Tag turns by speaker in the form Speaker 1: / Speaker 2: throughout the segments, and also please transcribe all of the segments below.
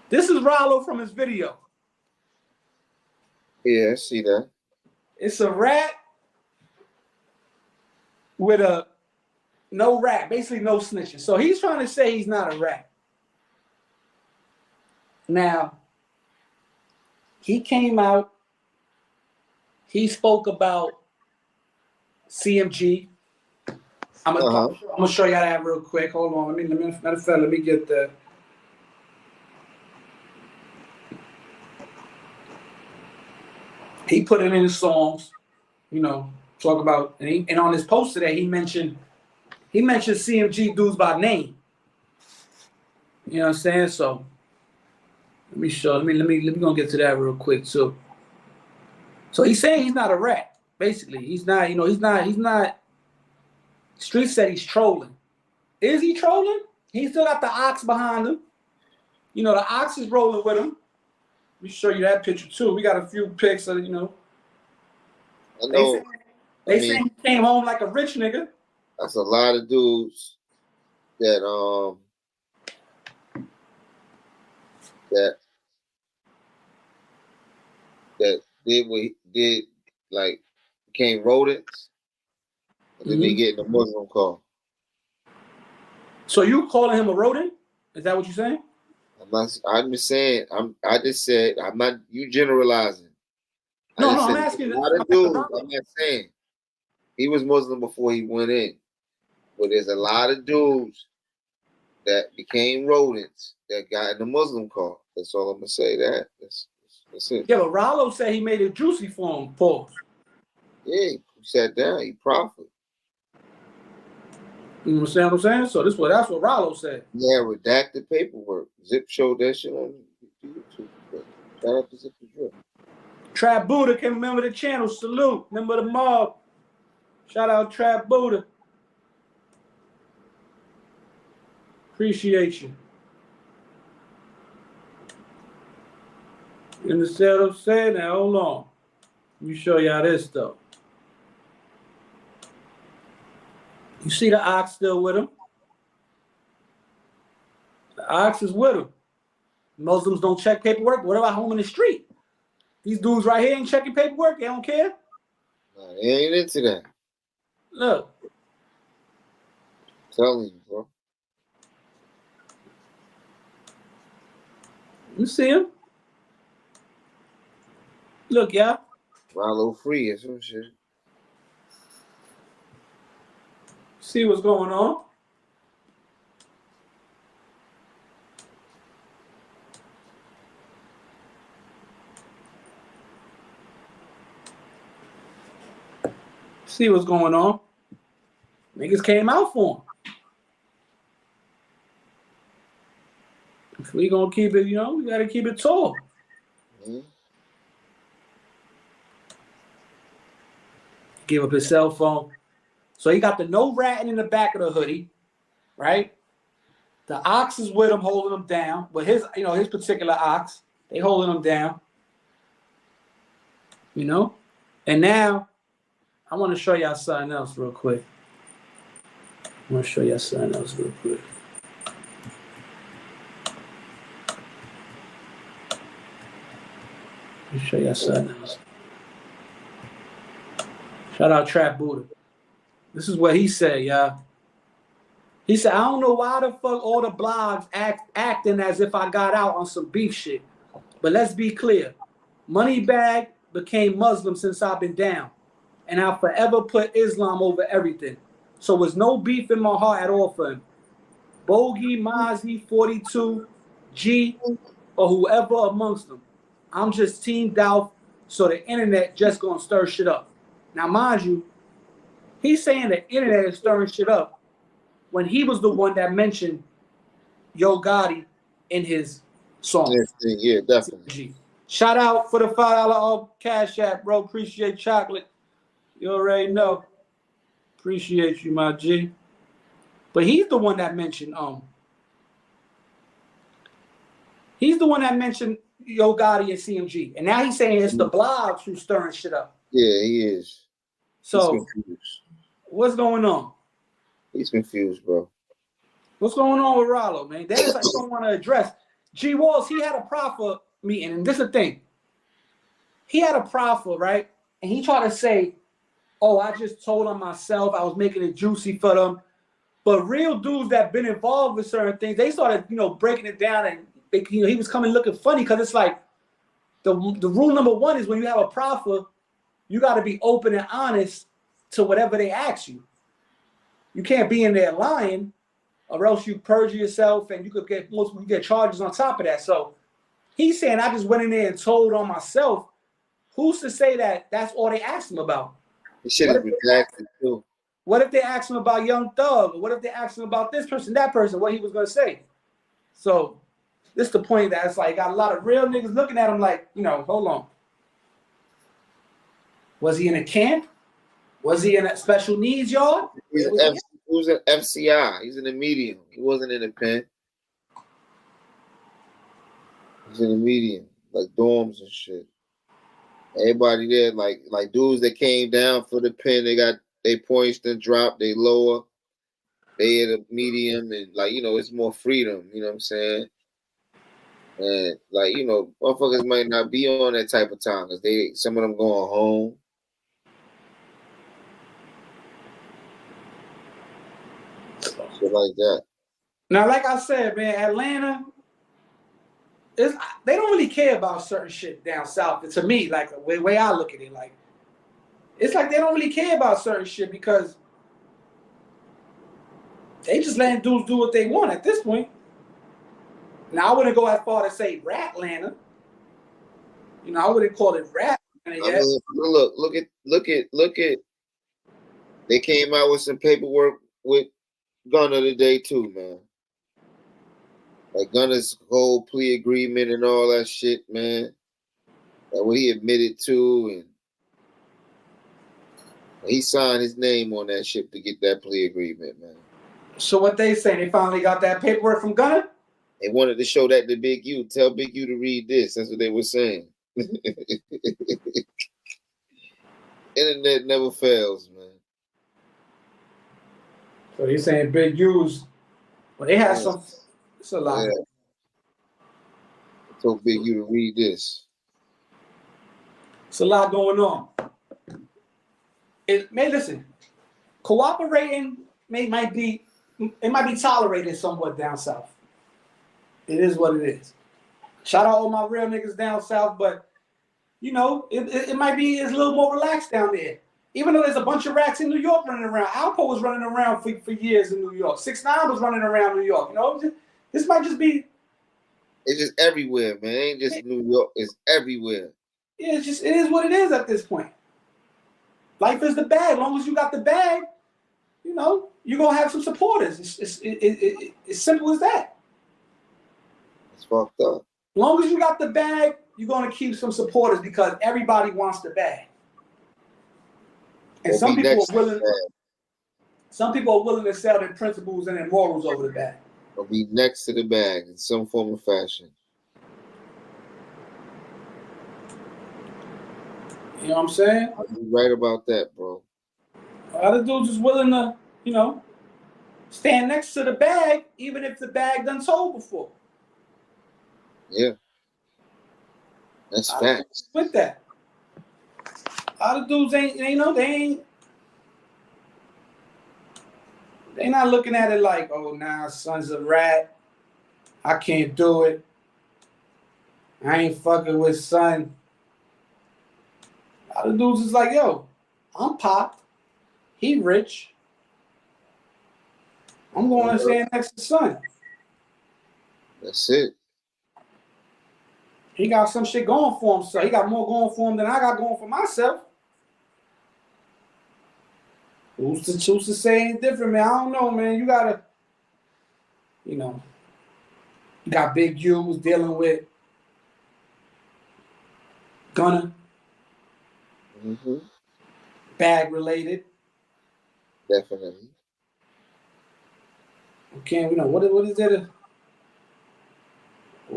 Speaker 1: This is Ralo from his video.
Speaker 2: Yeah, I see that.
Speaker 1: It's a rat with a no rat, basically no snitching. So he's trying to say he's not a rat. Now, he came out, he spoke about CMG. I'm gonna show y'all that real quick. Hold on, let me get the. He put it in his songs, you know, talk about, and on his post today, he mentioned CMG dudes by name. You know what I'm saying? So let me go get to that real quick too. So he's saying he's not a rat. Basically, he's not. He's not. Street said he's trolling. Is he trolling? He still got the ox behind him. You know, the ox is rolling with him. Let me show you that picture too. We got a few pics of,
Speaker 2: I know.
Speaker 1: They say he came home like a rich nigga.
Speaker 2: That's a lot of dudes that did what he did, like became rodents, and then they get in a Muslim call.
Speaker 1: So you calling him a rodent? Is that what you're saying?
Speaker 2: I'm just saying. I just said I'm not. You generalizing.
Speaker 1: No, I'm asking.
Speaker 2: A lot of dudes. I'm not saying he was Muslim before he went in, but there's a lot of dudes that became rodents that got in the Muslim call. That's all I'm gonna say. That's it.
Speaker 1: Yeah, but Ralo said he made it juicy for him. Pause.
Speaker 2: Yeah, he sat down. He profited.
Speaker 1: You understand what I'm saying? So that's what Ralo said.
Speaker 2: Yeah, redacted paperwork. Zip showed that shit on YouTube. Shout out to Zip the Drip.
Speaker 1: Trap Buddha can remember the channel. Salute. Remember the mob. Shout out Trap Buddha. Appreciate you. You understand what I'm saying? Now, hold on. Let me show y'all this, though. You see the ox still with him? The ox is with him. Muslims don't check paperwork. What about home in the street? These dudes right here ain't checking paperwork. They don't care.
Speaker 2: Nah, they ain't into that.
Speaker 1: Look.
Speaker 2: I'm telling you, bro.
Speaker 1: You see him? Look, y'all.
Speaker 2: Ralo free or some shit.
Speaker 1: See what's going on? See what's going on? Niggas came out for him. If we gonna keep it, we gotta keep it tall. Mm-hmm. Give up his cell phone. So he got the no ratting in the back of the hoodie, right? The ox is with him, holding him down. But his particular ox, they holding him down. And now I want to show y'all something else real quick. Let me show y'all something else. Shout out Trap Buddha. This is what he said, y'all. He said, I don't know why the fuck all the blogs acting as if I got out on some beef shit. But let's be clear. Moneybag became Muslim since I've been down. And I'll forever put Islam over everything. So there's no beef in my heart at all for him. Bogey, Mozzie, 42, G, or whoever amongst them. I'm just Team Doubt, so the internet just gonna stir shit up. Now, mind you, he's saying the internet is stirring shit up when he was the one that mentioned Yo Gotti in his song.
Speaker 2: Yeah, definitely.
Speaker 1: Shout out for the $5 off Cash App, bro. Appreciate chocolate. You already know. Appreciate you, my G. But he's the one that mentioned Yo Gotti and CMG. And now he's saying it's the blogs who's stirring shit up.
Speaker 2: Yeah, he is.
Speaker 1: So what's going on?
Speaker 2: He's confused, bro.
Speaker 1: What's going on with Ralo, man? That is I don't want to address. G Walls, he had a proffer meeting, and this is the thing. He had a proffer, right? And he tried to say, oh, I just told on myself. I was making it juicy for them. But real dudes that been involved with certain things, they started, breaking it down, and he was coming looking funny because it's like the rule number one is when you have a proffer, you got to be open and honest to whatever they ask you. You can't be in there lying, or else you perjure yourself, and you could get charges on top of that. So he's saying I just went in there and told on myself. Who's to say that that's all they asked him about?
Speaker 2: He should have redacted too.
Speaker 1: What if they asked him about Young Thug? Or what if they asked him about this person, that person, what he was going to say? So this is the point that it's like got a lot of real niggas looking at him like, hold on. Was he in a camp? Was he in a special needs yard?
Speaker 2: He was an FCI. He's in a medium. He wasn't in a pen. He was in a medium, like dorms and shit. Everybody there, like dudes that came down for the pen, they got they points to drop, they lower, they at a medium, and it's more freedom, you know what I'm saying? And motherfuckers might not be on that type of time because some of them going home. Shit like that.
Speaker 1: Now, like I said, man, Atlanta, they don't really care about certain shit down south. To me, like the way I look at it, like it's like they don't really care about certain shit because they just letting dudes do what they want at this point. Now, I wouldn't go as far to say rat Atlanta. I wouldn't call it rat Atlanta yet.
Speaker 2: Look at. They came out with some paperwork with Gunna today too, man. Like Gunna's whole plea agreement and all that shit, man. Like what he admitted to, and he signed his name on that shit to get that plea agreement, man.
Speaker 1: So what they saying? They finally got that paperwork from Gunna?
Speaker 2: They wanted to show that to Big U. Tell Big U to read this. That's what they were saying. Internet never fails, man.
Speaker 1: So you're saying Big U's, well, they had some, it's a lot.
Speaker 2: Yeah. I told Big U to read this.
Speaker 1: It's a lot going on. Listen, cooperating might be tolerated somewhat down south. It is what it is. Shout out all my real niggas down south, but it might be a little more relaxed down there. Even though there's a bunch of rats in New York running around. Alpo was running around for years in New York. 6ix9ine was running around New York. This might just be.
Speaker 2: It's just everywhere, man. It ain't just New York. It's everywhere.
Speaker 1: Yeah, it is what it is at this point. Life is the bag. As long as you got the bag, you're gonna have some supporters. It's simple as that.
Speaker 2: It's fucked up.
Speaker 1: As long as you got the bag, you're gonna keep some supporters because everybody wants the bag. And some people are willing to sell their principles and their morals over the bag.
Speaker 2: Or be next to the bag in some form of fashion.
Speaker 1: You know what I'm saying?
Speaker 2: You're right about that, bro.
Speaker 1: A lot of dudes is willing to, stand next to the bag, even if the bag done sold before.
Speaker 2: Yeah. That's facts.
Speaker 1: With that. A lot of dudes they not looking at it like, oh, nah, son's a rat. I can't do it. I ain't fucking with son. A lot of dudes is like, yo, I'm Pop. He rich. I'm going to stand next to son.
Speaker 2: That's it.
Speaker 1: He got some shit going for him, so he got more going for him than I got going for myself. Who's to say anything different, man? I don't know, man. You gotta, you got Big U who's dealing with Gunna.
Speaker 2: Mm-hmm.
Speaker 1: Bag related.
Speaker 2: Definitely.
Speaker 1: Okay, what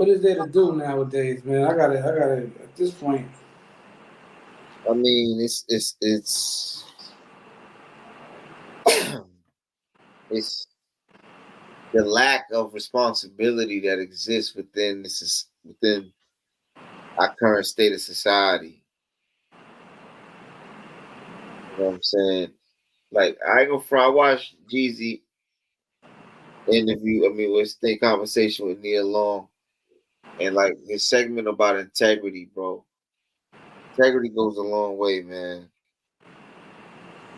Speaker 1: is there to do nowadays, man? I gotta at this point.
Speaker 2: I mean, it's the lack of responsibility that exists within our current state of society. You know what I'm saying? Like, I ain't gonna front. I watched Jeezy interview. I mean, with stay conversation with Nia Long, and like his segment about integrity, bro. Integrity goes a long way, man.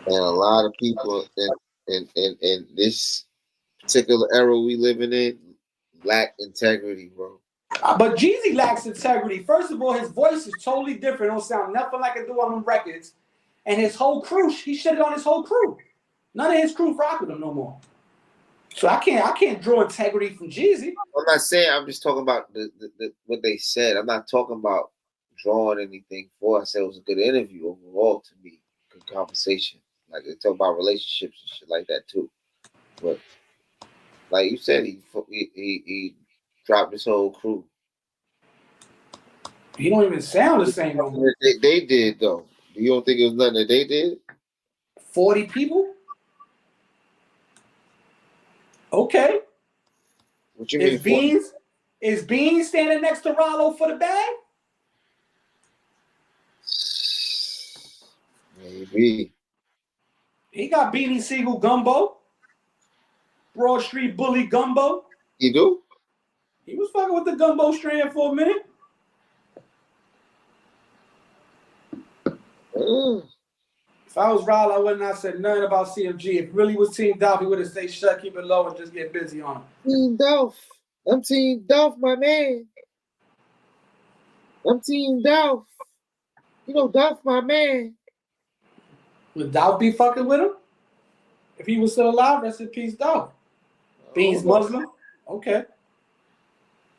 Speaker 2: And a lot of people in this particular era we living in lack integrity, bro.
Speaker 1: But Jeezy lacks integrity. First of all, his voice is totally different. It don't sound nothing like it do on them records. And his whole crew, he shit on his whole crew. None of his crew rock with him no more. So I can't draw integrity from Jeezy.
Speaker 2: I'm not saying. I'm just talking about the what they said. I'm not talking about drawing anything for. I said it was a good interview overall to me. Good conversation. Like they talk about relationships and shit like that too. But like you said, he dropped his whole crew.
Speaker 1: He don't even sound the same no more.
Speaker 2: They did though. You don't think it was nothing that they did?
Speaker 1: 40 people? Okay.
Speaker 2: What you mean?
Speaker 1: Is Beans standing next to Ralo for the bag?
Speaker 2: Maybe.
Speaker 1: He got Beanie Siegel gumbo. Broad Street Bully gumbo.
Speaker 2: You do?
Speaker 1: He was fucking with the gumbo strand for a minute. If I was Ralo, I wouldn't have said nothing about CMG. If it really was Team Dolph, he would have stayed shut, keep it low, and just get busy on it.
Speaker 2: Team Dolph. I'm Team Dolph, my man. I'm Team Dolph. You know, Dolph, my man.
Speaker 1: Would Dolph be fucking with him? If he was still alive, rest in peace, Dolph. Beans Muslim? Okay.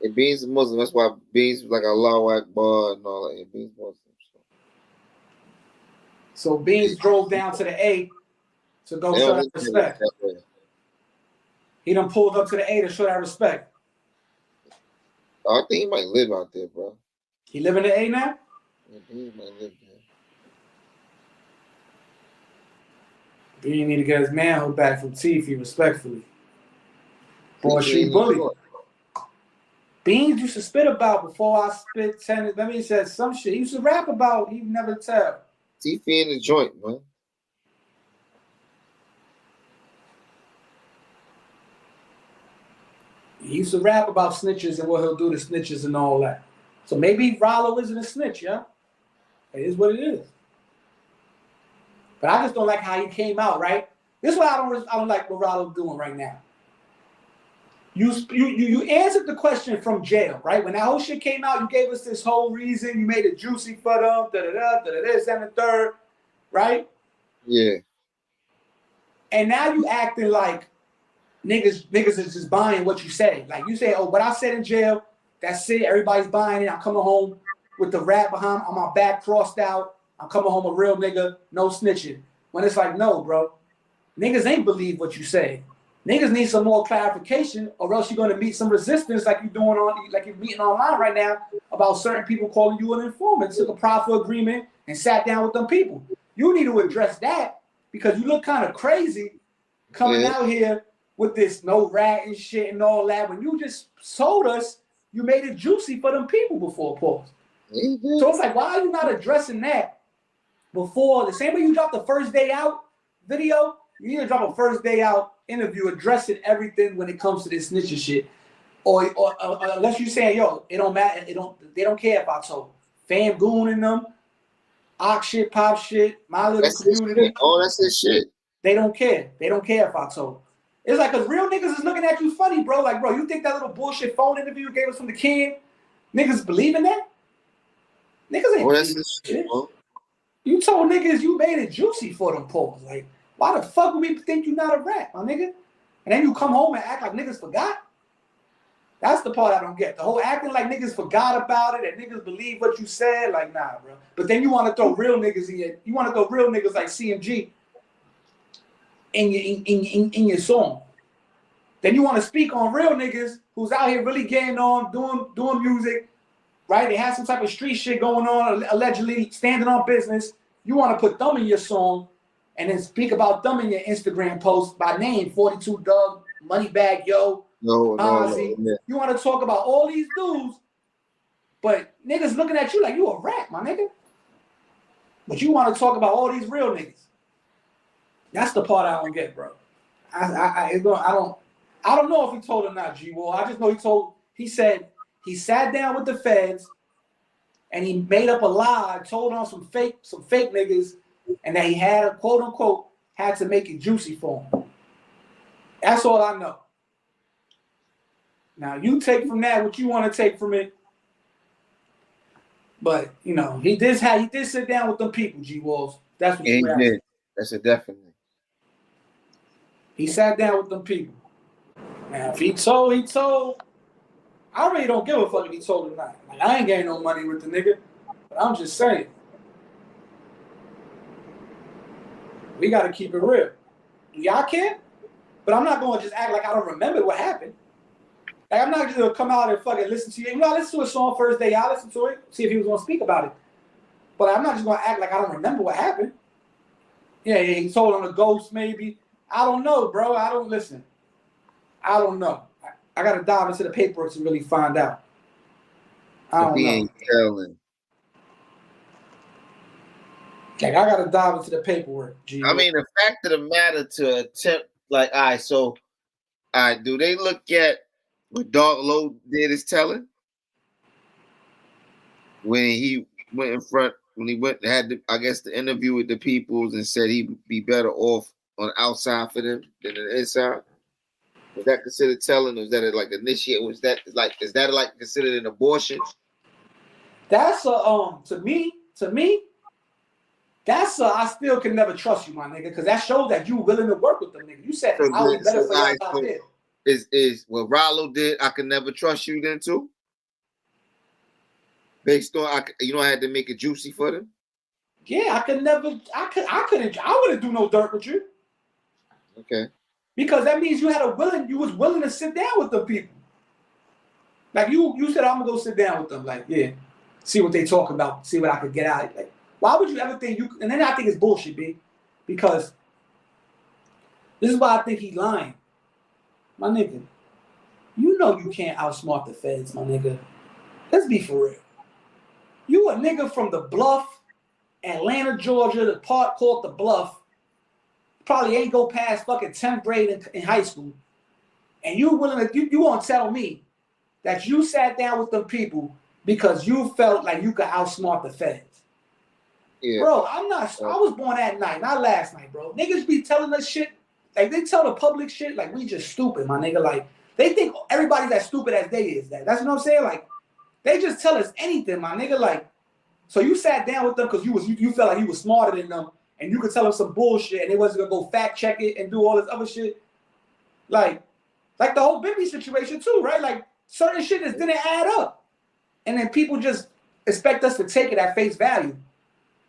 Speaker 2: And Beans is Muslim. That's why Beans was like Allahu Akbar and all that. And Beans Muslim.
Speaker 1: So Beans drove down to the A to go show that respect. He done pulled up to the A to show that respect.
Speaker 2: I think he might live out there, bro.
Speaker 1: He live in the A now?
Speaker 2: Yeah, he might live there.
Speaker 1: Beans need to get his manhood back from Tiffy, respectfully. Broad Street Bully. Beans used to spit about before I spit tennis. Let me say some shit. He used to rap about, he never tell.
Speaker 2: Tiffy in the joint, man.
Speaker 1: He used to rap about snitches and what he'll do to snitches and all that. So maybe Ralo isn't a snitch, yeah? It is what it is. But I just don't like how he came out, right? This is why I don't like what Ralo's doing right now. You answered the question from jail, right? When that whole shit came out, you gave us this whole reason. You made it juicy for them, this and the third, right?
Speaker 2: Yeah.
Speaker 1: And now you acting like niggas is just buying what you say. Like you say, oh, what I said in jail, that's it. Everybody's buying it. I'm coming home with the rap behind on my back crossed out. I'm coming home a real nigga, no snitching. When it's like, no, bro. Niggas ain't believe what you say. Niggas need some more clarification, or else you're gonna meet some resistance like you're meeting online right now about certain people calling you an informant, took a proffer agreement and sat down with them people. You need to address that because you look kind of crazy coming out here with this no rat and shit and all that. When you just told us you made it juicy for them people before, pause. So it's like, why are you not addressing that before? The same way you dropped the first day out video, you need to drop a first day out interview addressing everything when it comes to this snitching shit, or unless you saying, yo, it don't matter, they don't care if I told. Fam Goon in them, Ox shit, Pop shit, my little community.
Speaker 2: Oh, that's his shit.
Speaker 1: They don't care. They don't care if I told. It's like, cause real niggas is looking at you funny, bro. Like, bro, you think that little bullshit phone interview you gave us from the King, niggas believe in that? Niggas ain't believe in shit. Bro. You told niggas you made it juicy for them, Paul. Like, why the fuck would we think you not a rat, my nigga? And then you come home and act like niggas forgot? That's the part I don't get. The whole acting like niggas forgot about it and niggas believe what you said, like, nah, bro. But then you want to throw real niggas in you want to throw real niggas like CMG in your song. Then you want to speak on real niggas who's out here really getting on, doing music, right? They have some type of street shit going on, allegedly standing on business. You want to put them in your song and then speak about them in your Instagram post by name, 42 Doug, Moneybag Yo,
Speaker 2: No,
Speaker 1: Ozzy.
Speaker 2: yeah.
Speaker 1: You want to talk about all these dudes, but niggas looking at you like you a rat, my nigga. But you want to talk about all these real niggas. That's the part I don't get, bro. I don't know if he told or not, G. Well, I just know he said he sat down with the feds and he made up a lie, told on some fake niggas, and that he had a quote unquote had to make it juicy for him. That's all I know. Now you take from that what you want to take from it. But you know, he did sit down with them people, G Walls. That's what
Speaker 2: he did. That's a definitely.
Speaker 1: He sat down with them people. Now if he told. I really don't give a fuck if he told or not. Like, I ain't getting no money with the nigga. But I'm just saying. We gotta keep it real. Do y'all care? But I'm not gonna just act like I don't remember what happened. Like, I'm not just gonna come out and fucking listen to you. You know, I listened to a song first day. I listened to it, see if he was gonna speak about it. But I'm not just gonna act like I don't remember what happened. Yeah, he told on the ghost maybe. I don't know, bro. I don't listen. I don't know. I gotta dive into the paperwork to really find out. I don't know.
Speaker 2: Ain't telling.
Speaker 1: Like, I gotta dive into the paperwork. G.
Speaker 2: I mean, the fact of the matter to attempt, like, all right, do they look at what Dark Low did is telling? When he went in front, had the interview with the peoples and said he'd be better off on the outside for them than the inside. Was that considered telling? Or was that like initiate? Is that like considered an abortion?
Speaker 1: That's to me, that's I still can never trust you, my nigga, because that shows that you willing to work with them nigga. You said I was better for you out there.
Speaker 2: Is what Ralo did? I can never trust you then too. Based on I had to make it juicy for them.
Speaker 1: Yeah, I wouldn't do no dirt with you.
Speaker 2: Okay.
Speaker 1: Because that means you was willing to sit down with the people. Like you said, I'm gonna go sit down with them. Like, yeah, see what they talk about, see what I could get out of it. Like, why would you ever think you? And then I think it's bullshit, B. Because this is why I think he's lying, my nigga. You know you can't outsmart the feds, my nigga. Let's be for real. You a nigga from the Bluff, Atlanta, Georgia, the part called the Bluff. Probably ain't go past fucking 10th grade in high school. And you willing to, you want to tell me that you sat down with them people because you felt like you could outsmart the feds. Yeah. Bro, I was born that night, not last night, bro. Niggas be telling us shit, like they tell the public shit like we just stupid, my nigga. Like, they think everybody's as stupid as they is. That's what I'm saying? Like, they just tell us anything, my nigga. Like, so you sat down with them because you felt like you was smarter than them. And you could tell them some bullshit, and they wasn't gonna go fact check it and do all this other shit, like the whole Bibby situation too, right? Like certain shit just didn't add up, and then people just expect us to take it at face value.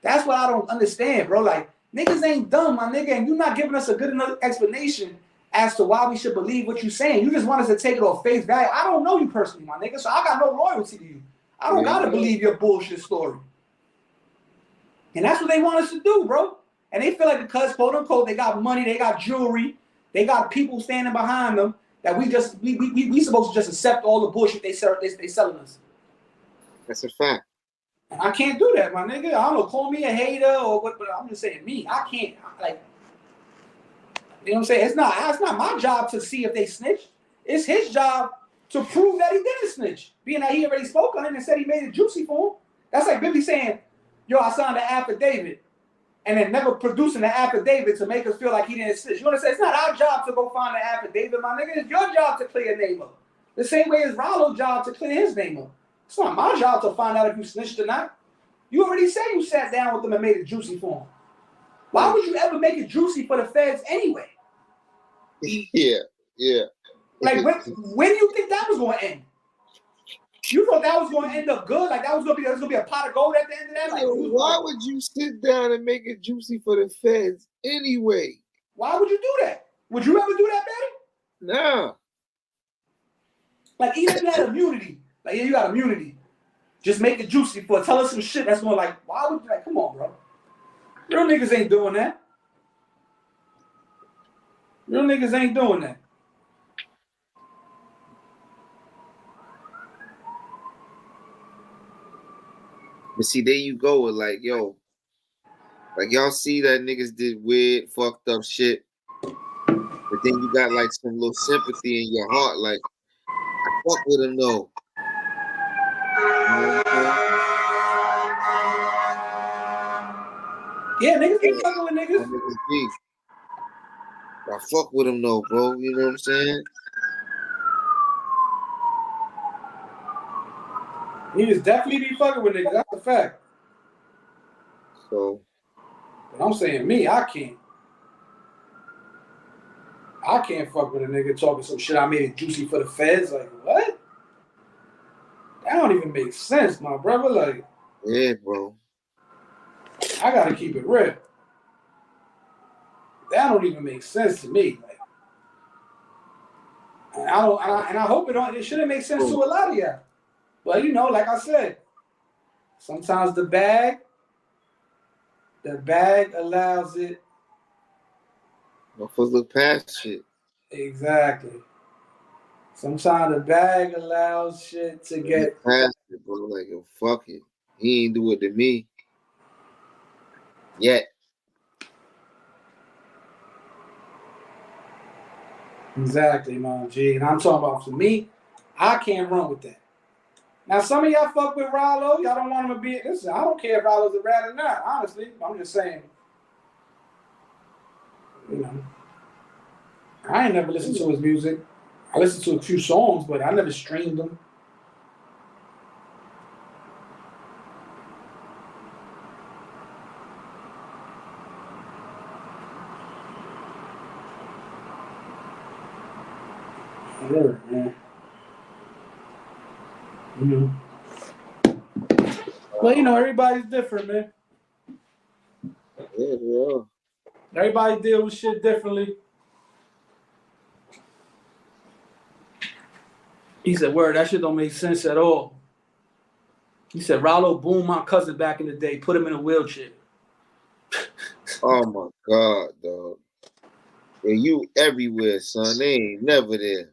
Speaker 1: That's what I don't understand, bro. Like, niggas ain't dumb, my nigga, and you're not giving us a good enough explanation as to why we should believe what you're saying. You just want us to take it off face value. I don't know you personally, my nigga, so I got no loyalty to you. I don't gotta believe your bullshit story. And that's what they want us to do, bro. And they feel like because, quote unquote, they got money, they got jewelry, they got people standing behind them, that we supposed to just accept all the bullshit they selling us.
Speaker 2: That's a fact.
Speaker 1: And I can't do that, my nigga. I don't know, call me a hater or what, but I'm just saying me. I can't, like, you know what I'm saying? It's not my job to see if they snitch. It's his job to prove that he didn't snitch. Being that he already spoke on it and said he made it juicy for him. That's like Billy saying, yo, I signed an affidavit, and then never producing the affidavit to make us feel like he didn't snitch. You want to say it's not our job to go find the affidavit, my nigga. It's your job to clear your name up. The same way as Ralo's job to clear his name up. It's not my job to find out if you snitched or not. You already said you sat down with them and made it juicy for him. Why would you ever make it juicy for the feds anyway?
Speaker 2: Yeah.
Speaker 1: Like, when do you think that was going to end? You thought that was going to end up good? Like, there was going to be a pot of gold at the end of that? Like,
Speaker 2: why would you sit down and make it juicy for the feds anyway?
Speaker 1: Why would you do that? Would you ever do that, Batty?
Speaker 2: No.
Speaker 1: Like, even if you had immunity. Like, yeah, you got immunity. Just make it juicy for tell us some shit that's going like, why would you, like, come on, bro. Real niggas ain't doing that. Real niggas ain't doing that.
Speaker 2: But see, there you go with like, yo, like y'all see that niggas did weird, fucked up shit, but then you got like some little sympathy in your heart, like I fuck with him though. You know what I'm saying?
Speaker 1: Yeah, niggas be fucking with niggas.
Speaker 2: Niggas be. I fuck with him though, bro. You know what I'm saying?
Speaker 1: Niggas definitely be fucking with niggas. That's a fact.
Speaker 2: So,
Speaker 1: but I'm saying me, I can't. I can't fuck with a nigga talking some shit. I made it juicy for the feds. Like, what? That don't even make sense, my brother. Like,
Speaker 2: yeah, bro.
Speaker 1: I gotta keep it real. That don't even make sense to me. Like, and I hope it don't. It shouldn't make sense to a lot of y'all. But you know, like I said, sometimes the bag allows it.
Speaker 2: Motherfuckers look past shit.
Speaker 1: Exactly. Sometimes the bag allows shit to get
Speaker 2: past it, bro. Like, yo, fuck it. He ain't do it to me yet.
Speaker 1: Exactly, man, G. And I'm talking about for me, I can't run with that. Now, some of y'all fuck with Ralo. Y'all don't want him to be. Listen, I don't care if Ralo's a rat or not. Honestly, I'm just saying. You know, I ain't never listened to his music. I listened to a few songs, but I never streamed them. Whatever, man. Well, you know, everybody's different, man.
Speaker 2: Yeah.
Speaker 1: Everybody deal with shit differently. He said, word, that shit don't make sense at all. He said, Ralo boomed my cousin back in the day, put him in a wheelchair.
Speaker 2: Oh, my God, dog. Yeah, you everywhere, son. They ain't never there.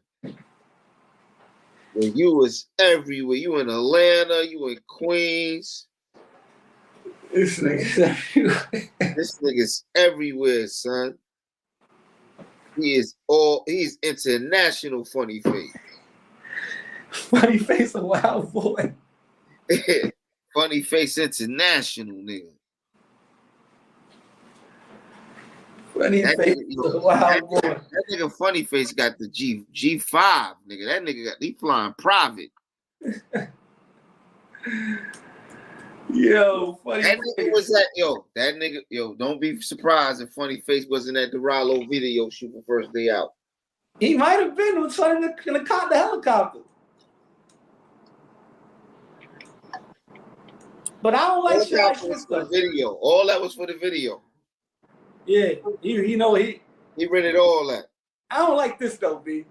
Speaker 2: Yeah, you was everywhere. You in Atlanta, you in Queens.
Speaker 1: This nigga's everywhere.
Speaker 2: This nigga's everywhere, son. He's international funny face.
Speaker 1: Funny face, a wild boy.
Speaker 2: Funny face international, nigga.
Speaker 1: Funny face, a wild boy.
Speaker 2: That nigga funny face got the G5, nigga. That nigga he flying private.
Speaker 1: Yo, funny
Speaker 2: that
Speaker 1: face.
Speaker 2: nigga was at that nigga, don't be surprised if Funny Face wasn't at the Ralo video shoot the first day out.
Speaker 1: He might have been in the helicopter. But I don't like shit like this stuff.
Speaker 2: Video. All that was for the video.
Speaker 1: Yeah, he
Speaker 2: rented all that.
Speaker 1: I don't like this though, B.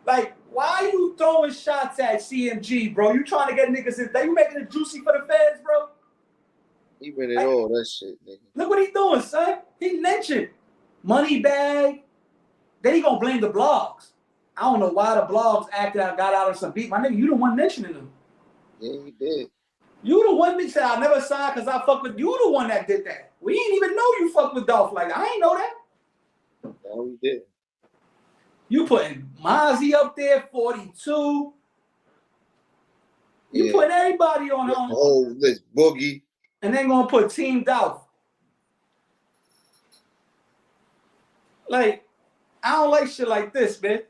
Speaker 1: Like, why are you throwing shots at CMG, bro? You trying to get niggas in there? You making it juicy for the fans, bro?
Speaker 2: He rented all that shit, nigga.
Speaker 1: Look what he doing, son. He lynching. Money bag. Then he gonna blame the blogs. I don't know why the blogs got out of some beat. My nigga, you the one mentioning them.
Speaker 2: Yeah, he did.
Speaker 1: You the one that said I never signed because I fuck with you. The one that did that. We ain't even know you fuck with Dolph like that. I ain't know that.
Speaker 2: No, we did.
Speaker 1: You putting Mozzie up there, 42. You putting everybody on.
Speaker 2: Oh, this Boogie.
Speaker 1: And then gonna put Team Dolph. Like, I don't like shit like this, man.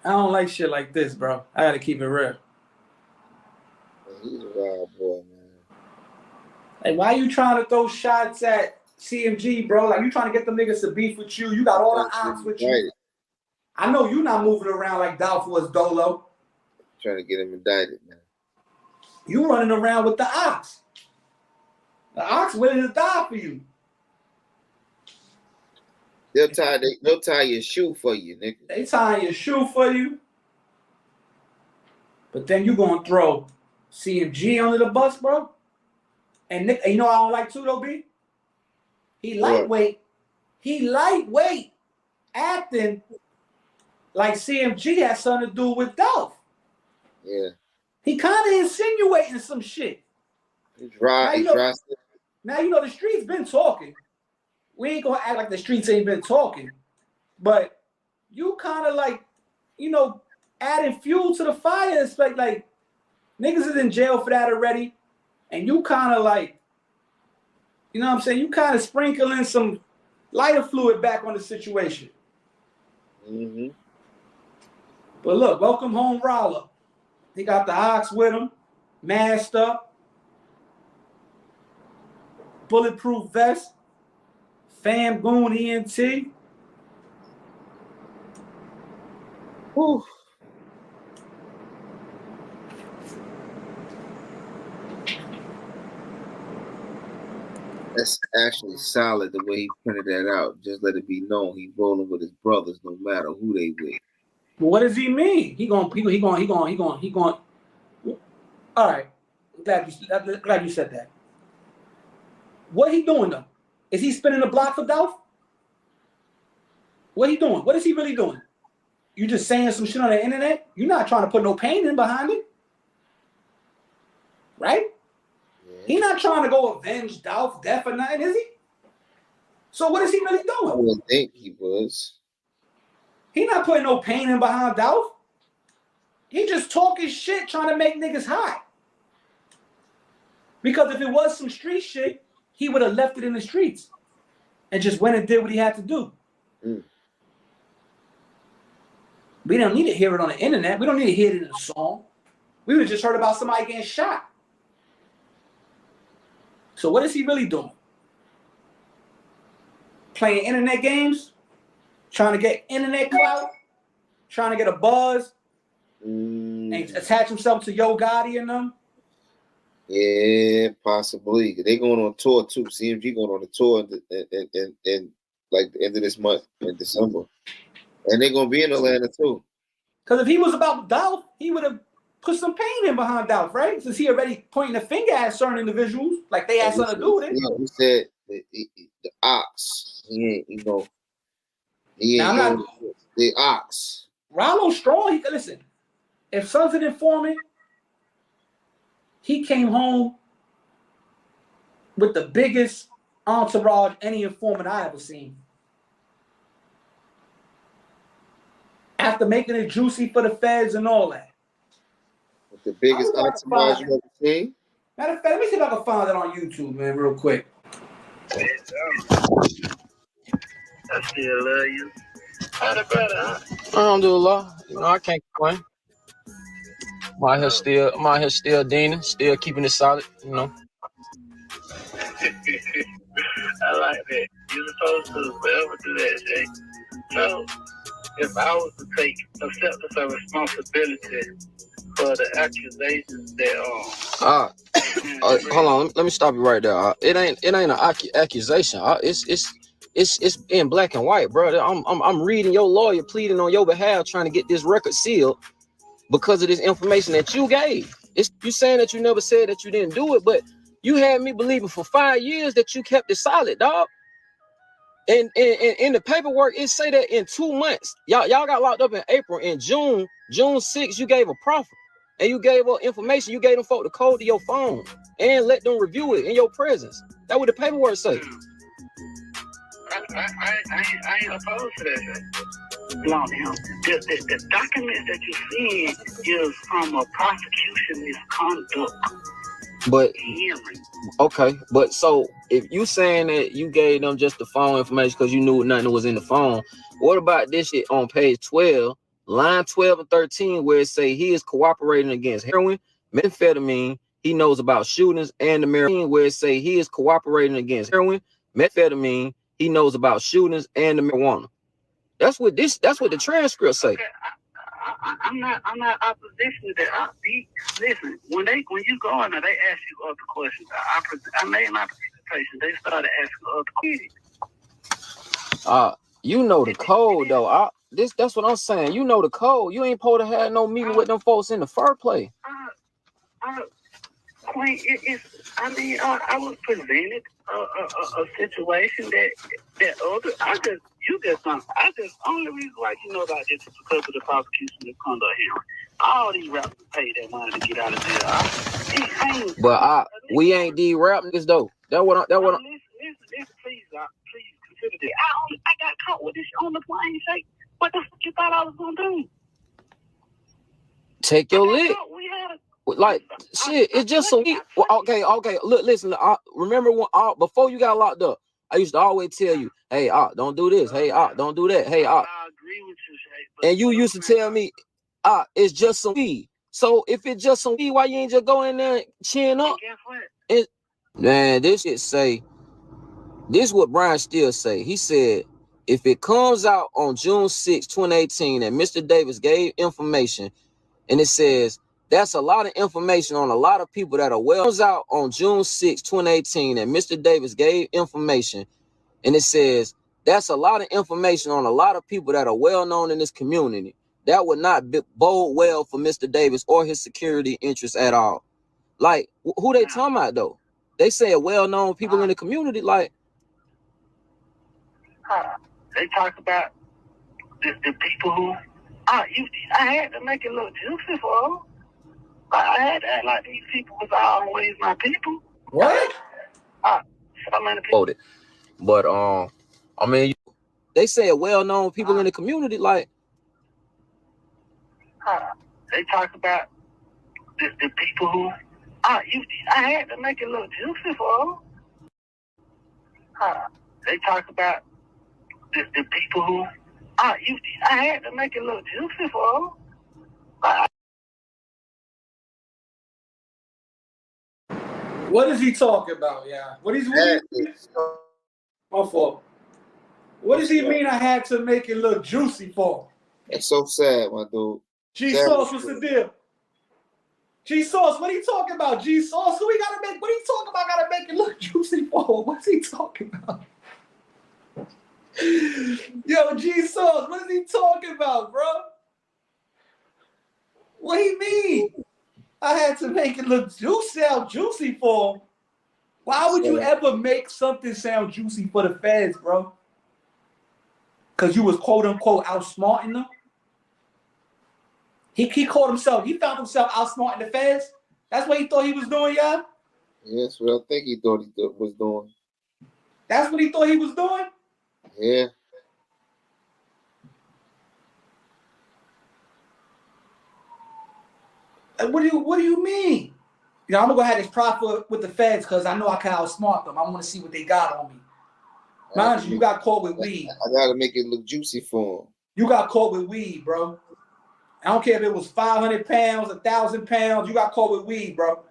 Speaker 1: I don't like shit like this, bro. I gotta keep it real.
Speaker 2: He's a wild boy, man.
Speaker 1: Like, why you trying to throw shots at CMG, bro? Like, you trying to get them niggas to beef with you. You got all the ops with you. I know you not moving around like Dolph was Dolo.
Speaker 2: Trying to get him indicted, man.
Speaker 1: You running around with the ox. The ox willing to die for you.
Speaker 2: They'll tie your shoe for you, nigga.
Speaker 1: They tying your shoe for you. But then you gonna throw CMG under the bus, bro. And Nick, you know I don't like too though, B? He lightweight. He lightweight acting like CMG had something to do with Dolph.
Speaker 2: Yeah.
Speaker 1: He kind of insinuating some shit. Now you know the streets been talking. We ain't gonna act like the streets ain't been talking, but you kind of like, you know, adding fuel to the fire. It's like niggas is in jail for that already, and you kind of like, you know what I'm saying? You kind of sprinkling some lighter fluid back on the situation.
Speaker 2: Mm-hmm.
Speaker 1: But look, welcome home, Ralo. He got the ox with him, masked up, bulletproof vest, fam goon ENT.
Speaker 2: Whew. That's actually solid the way he printed that out. Just let it be known he rolling with his brothers no matter who they with.
Speaker 1: But what does he mean? He going. All right. Glad you said that. What he doing though? Is he spinning the block for Dolph? What he doing? What is he really doing? You just saying some shit on the internet? You're not trying to put no pain in behind it. Right? Yeah. He not trying to go avenge Dolph's death or nothing, is he? So what is he really doing?
Speaker 2: I wouldn't think he was.
Speaker 1: He not putting no pain in behind Dolph. He just talking shit trying to make niggas hot. Because if it was some street shit, he would have left it in the streets and just went and did what he had to do. Mm. We don't need to hear it on the internet. We don't need to hear it in a song. We would have just heard about somebody getting shot. So what is he really doing? Playing internet games? Trying to get internet clout? Trying to get a buzz? And attach himself to Yo Gotti and them?
Speaker 2: Yeah, possibly. They going on tour too. CMG going on a tour in like the end of this month in December. And they're going to be in Atlanta, too.
Speaker 1: Because if he was about Dolph, he would have put some pain in behind Dolph, right? Since he already pointing a finger at certain individuals, like they had something to do with it.
Speaker 2: Yeah, he said the ox. He ain't, you know. He ain't the ox.
Speaker 1: Ralo strong. Listen, if Son's an informant, he came home with the biggest entourage any informant I ever seen. After making it juicy for the feds and all that.
Speaker 2: With the biggest entourage you ever seen?
Speaker 1: Matter of fact, let me see if I can find it on YouTube, man, real quick.
Speaker 3: I still love you. How the brother, huh?
Speaker 4: Alhamdulillah. You know, I can't complain. I'm out here still deaning, still keeping it solid, you know.
Speaker 3: I like that. You're supposed to forever do that, Jay. So, if I was to take acceptance of responsibility for the accusations that
Speaker 4: hold on, let me stop you right there. It ain't an accusation. It's in black and white, bro. I'm reading your lawyer pleading on your behalf, trying to get this record sealed because of this information that you gave. It's you saying that you never said that you didn't do it, but you had me believing for 5 years that you kept it solid, dog. And in the paperwork, it say that in 2 months, y'all got locked up in April. In June 6th, you gave a proffer and you gave up information. You gave them folk the code to your phone and let them review it in your presence. That's what the paperwork say.
Speaker 3: I ain't opposed to that. Long him. The documents that you see is from a prosecution misconduct.
Speaker 4: But okay, but so if you saying that you gave them just the phone information because you knew nothing was in the phone, what about this shit on page 12, line 12 and 13, where it say he is cooperating against heroin, methamphetamine, he knows about shootings, and the marijuana, where it say he is cooperating against heroin, methamphetamine, he knows about shootings, and the marijuana. That's what the transcript say.
Speaker 3: Okay. I'm not opposition to that. Listen, when you go in there, they ask you other questions. I made my presentation. They started asking other questions.
Speaker 4: You know the code though. That's what I'm saying. You know the code. You ain't supposed to have no meeting with them folks in the first place.
Speaker 3: Queen, I was presented a situation that other I just only reason why you know about this is because of the prosecution misconduct hearing. All these rappers pay that money to get out of jail.
Speaker 4: But we ain't these rap niggas though. Listen,
Speaker 3: please consider this. I got caught with this on the plane. Say, what the fuck you thought I was gonna do?
Speaker 4: Take your lick. Like shit, it's just so well, okay. Look, listen. Remember when before you got locked up, I used to always tell you, "Hey, don't do this. Hey, don't do that. Hey,
Speaker 3: I agree with you, Shay.
Speaker 4: And you used to tell me, it's just some weed. So if it's just some weed, why you ain't just go in there and chin up?
Speaker 3: Guess what?
Speaker 4: Man, this shit say. This is what Brian Steele say. He said, if it comes out on June 6, 2018, that Mr. Davis gave information, and it says. That's a lot of information on a lot of people that are well. It comes out on June 6, 2018, and Mr. Davis gave information, and it says that's a lot of information on a lot of people that are well known in this community. That would not bode well for Mr. Davis or his security interests at all. Like, who they talking about though? They say well known people in the community. Like,
Speaker 3: they talk about the people who. I had to make it look juicy for them. I had to act like these people was always my people.
Speaker 1: What?
Speaker 3: So many people.
Speaker 4: But I mean, they say well-known people in the community, like.
Speaker 3: They talk about the people who. I had to make it look juicy for them. They talk about the people who. I had to make it look juicy for them.
Speaker 1: What is he talking about, yeah? What my fault. What does he mean I had to make it look juicy for?
Speaker 2: It's so sad, my dude.
Speaker 1: G-Sauce, what's the deal? G-Sauce, what are you talking about? G-Sauce, what are you talking about? Gotta make it look juicy for? What's he talking about? Yo, G-Sauce, what is he talking about, bro? What do you mean? I had to make it look sound juicy for him. Why would you ever make something sound juicy for the feds, bro? Because you was quote unquote outsmarting them? He found himself outsmarting the feds? That's what he thought he was doing, y'all?
Speaker 2: Yes, what I think he thought he was doing.
Speaker 1: That's what he thought he was doing?
Speaker 2: Yeah.
Speaker 1: What do you mean? You know, I'm gonna go ahead and profit with the feds because I know I can outsmart them. I want to see what they got on me. Mind you got caught with weed.
Speaker 2: I gotta make it look juicy for him.
Speaker 1: You got caught with weed, bro. I don't care if it was 500 pounds, 1,000 pounds. You got caught with weed, bro.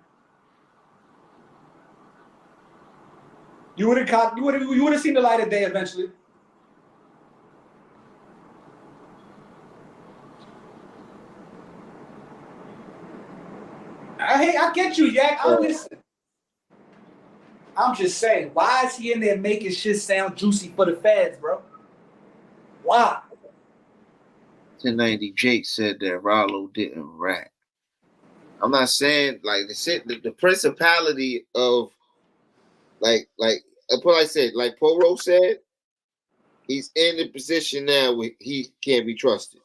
Speaker 1: You would have seen the light of day eventually. I get you, Yak. I'm just saying, why is he in there making shit sound juicy for the feds, bro? Why?
Speaker 2: 1090 Jake said that Ralo didn't rap. I'm not saying like the principality of like what I said, like PoRo said, he's in the position now where he can't be trusted.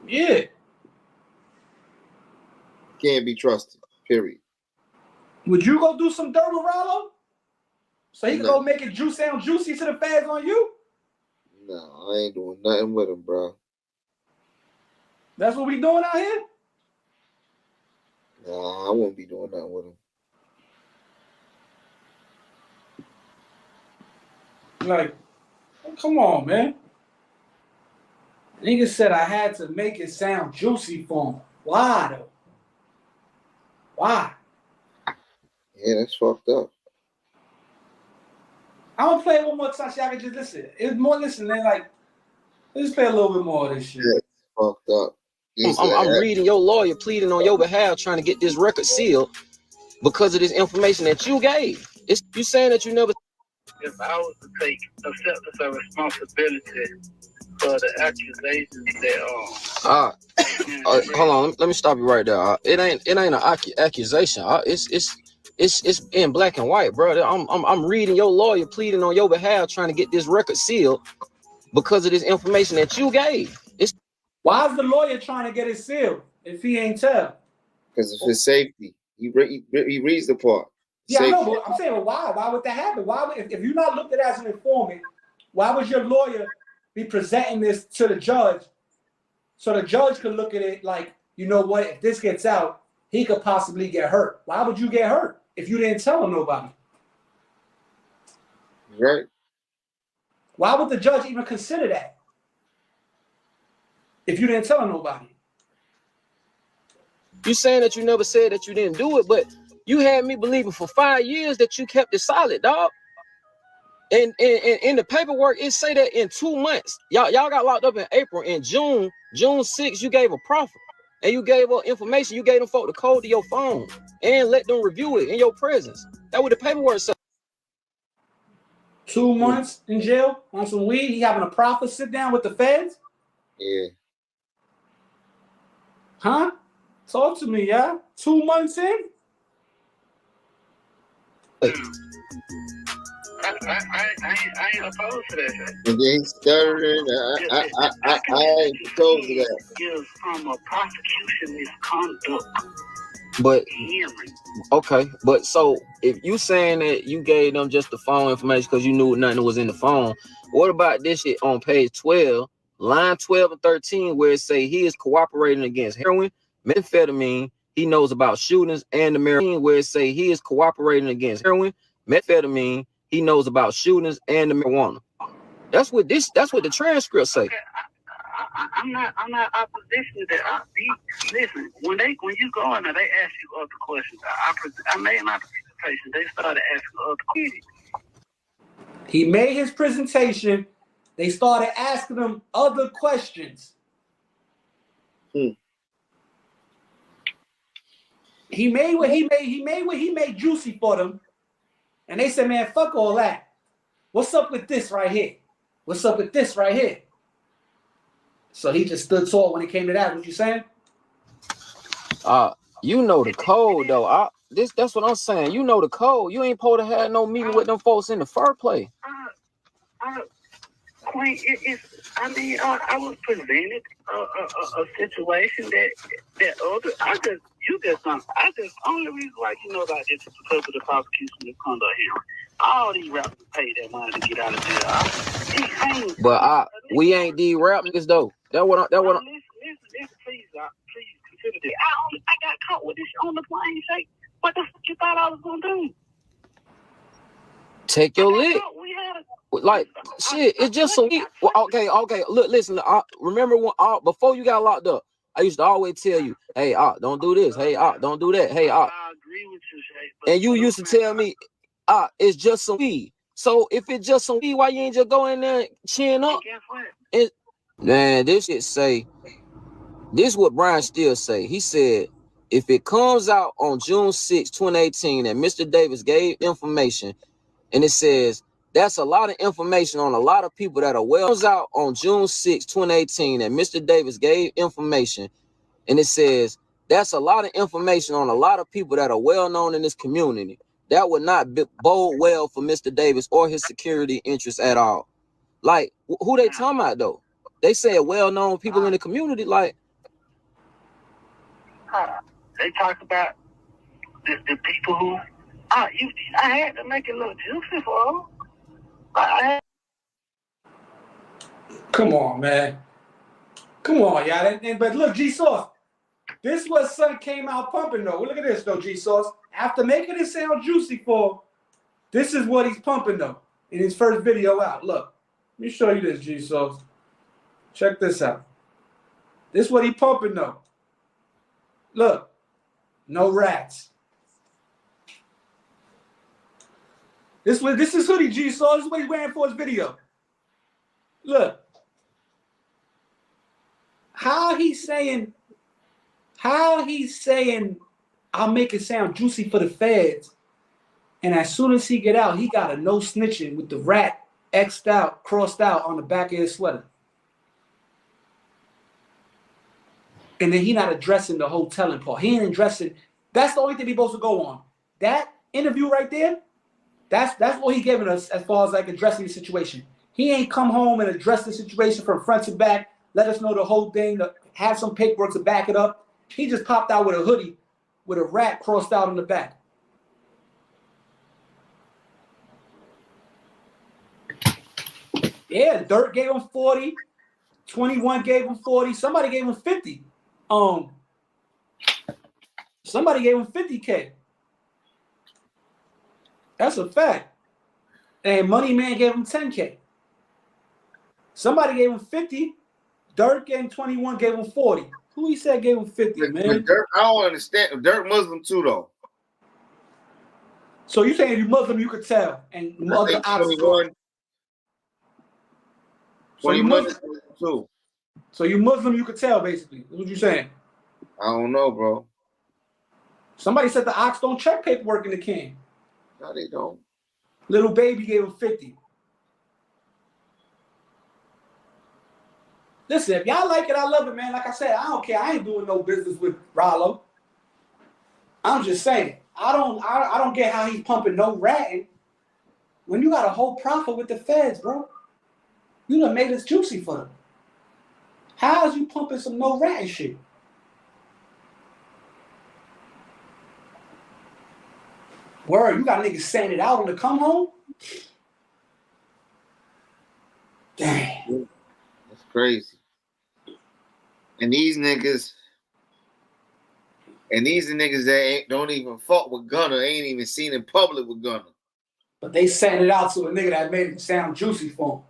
Speaker 1: Yeah.
Speaker 2: Can't be trusted. Period.
Speaker 1: Would you go do some dirt with Ralo? So he can go make it sound juicy to the feds on you?
Speaker 2: No, I ain't doing nothing with him, bro.
Speaker 1: That's what we doing out here?
Speaker 2: No, I won't be doing nothing with him.
Speaker 1: Like, come on, man. Nigga said I had to make it sound juicy for him. Why, though? Why?
Speaker 2: Yeah, that's fucked up.
Speaker 1: I'm gonna play it one more time so y'all can just listen. It's more listening. Like, let's play a little bit more of this shit.
Speaker 2: Yeah, it's fucked up.
Speaker 4: I'm reading your lawyer pleading on your behalf, trying to get this record sealed because of this information that you gave. You saying that you never.
Speaker 3: If I was to take acceptance of responsibility for the accusations that
Speaker 4: hold on, let me stop you right there. It ain't an accusation. it's in black and white, bro. I'm reading your lawyer pleading on your behalf, trying to get this record sealed because of this information that you gave.
Speaker 1: Why is the lawyer trying to get it sealed if he ain't tell?
Speaker 2: Because of his safety. He reads the part.
Speaker 1: Yeah,
Speaker 2: Safety.
Speaker 1: I know, but I'm saying, well, why? Why would that happen? Why would, if you're not looked at as an informant, why would your lawyer be presenting this to the judge so the judge could look at it like, you know what, if this gets out, he could possibly get hurt. Why would you get hurt if you didn't tell nobody?
Speaker 2: Right.
Speaker 1: Why would the judge even consider that if you didn't tell nobody?
Speaker 4: You saying that you never said that you didn't do it, but you had me believing for 5 years that you kept it solid, dog. And in the paperwork, it say that in 2 months, y'all got locked up in April. In June 6th, you gave a proffer and you gave up information. You gave them folk the code to your phone and let them review it in your presence. That what the paperwork said.
Speaker 1: 2 months in jail on some weed. He having a proffer sit down with the feds.
Speaker 2: Yeah.
Speaker 1: Huh? Talk to me, yeah. 2 months in.
Speaker 3: I ain't opposed to that.
Speaker 2: And then he stuttered. I ain't opposed to that.
Speaker 3: Is from a prosecution misconduct.
Speaker 4: But
Speaker 3: hearing.
Speaker 4: okay, but so if you saying that you gave them just the phone information because you knew nothing was in the phone, what about this shit on page 12, line 12 and 13, where it say he is cooperating against heroin, methamphetamine, he knows about shootings, and the marijuana, where it say he is cooperating against heroin, methamphetamine, he knows about shootings, and the marijuana. That's what the transcript say.
Speaker 3: Okay, I'm not opposition to that. Listen, when you go in there, they ask you other questions. I made my presentation. They started asking other questions.
Speaker 1: He made his presentation. They started asking him other questions. He made what he made juicy for them. And they said, man, fuck all that. What's up with this right here? What's up with this right here? So he just stood tall when it came to that. What you saying?
Speaker 4: You know the code though. That's what I'm saying. You know the code. You ain't supposed to have no meeting with them folks in the first place.
Speaker 3: Queen, I was presented a situation that other only reason why you know about this is because of the prosecution misconduct hearing. All these rappers pay that money to get out of jail.
Speaker 4: But we ain't these rap niggas though. Listen,
Speaker 3: please consider this. I got caught with this on the plane shake. What the fuck you thought I was gonna do?
Speaker 4: Take your lick. Like shit, it's just so. Well, okay. Look, listen. Remember when before you got locked up, I used to always tell you, "Hey, don't do this. Hey, don't do that. Hey,
Speaker 3: I agree with you, Shay.
Speaker 4: And you used to tell me, it's just some weed. So if it's just some weed, why you ain't just go in there and chin up?
Speaker 3: Guess what?
Speaker 4: Man, this shit say. This is what Brian Steele say. He said, if it comes out on June 6, 2018, that Mr. Davis gave information, and it says that's a lot of information on a lot of people that are well. It comes out on June 6, 2018, that Mr. Davis gave information, and it says that's a lot of information on a lot of people that are well known in this community. That would not bode well for Mr. Davis or his security interests at all. Like, who they talking about though? They say well known people in the community, like.
Speaker 3: They talk about the people who I had to make it look juicy for them.
Speaker 1: Come on, man. Come on, y'all. But look, G-Sauce, this what son came out pumping though. Look at this though, G-Sauce. After making it sound juicy for, this is what he's pumping though in his first video out. Look, let me show you this, G-Sauce. Check this out. This is what he pumping though. Look, no rats. This is hoodie G-Sauce. This is what he's wearing for his video. Look. How he's saying, I'll make it sound juicy for the feds. And as soon as he get out, he got a no snitching with the rat X'd out, crossed out on the back of his sweater. And then he not addressing the whole telling part. He ain't addressing. That's the only thing we supposed to go on. That interview right there, that's what he giving us as far as like addressing the situation. He ain't come home and addressed the situation from front to back, let us know the whole thing, have some paperwork to back it up. He just popped out with a hoodie with a rat crossed out on the back. Yeah, Dirt gave him 40, 21 gave him 40, somebody gave him 50. Somebody gave him 50K. That's a fact. And Money Man gave him 10K. Somebody gave him 50. Dirt gave him 21, gave him 40. Who he said gave him 50, man?
Speaker 2: But Dirt, I don't understand. Dirt Muslim too, though.
Speaker 1: So you saying if you Muslim, you could tell. And other options.
Speaker 2: 21 too.
Speaker 1: So you Muslim, you could tell, basically. That's what you saying.
Speaker 2: I don't know, bro.
Speaker 1: Somebody said the Ox don't check paperwork in the can.
Speaker 2: No, they don't.
Speaker 1: Little Baby gave him 50. Listen, if y'all like it, I love it, man. Like I said, I don't care. I ain't doing no business with Ralo. I'm just saying. I don't get how he's pumping no ratting when you got a whole profit with the feds, bro. You done made this juicy for them. How is you pumping some no ratting shit? Word, you got niggas saying it out on the come home? Dang.
Speaker 2: That's crazy. And these niggas that don't even fuck with Gunna, ain't even seen in public with Gunna.
Speaker 1: But they saying it out to a nigga that made it sound juicy for him.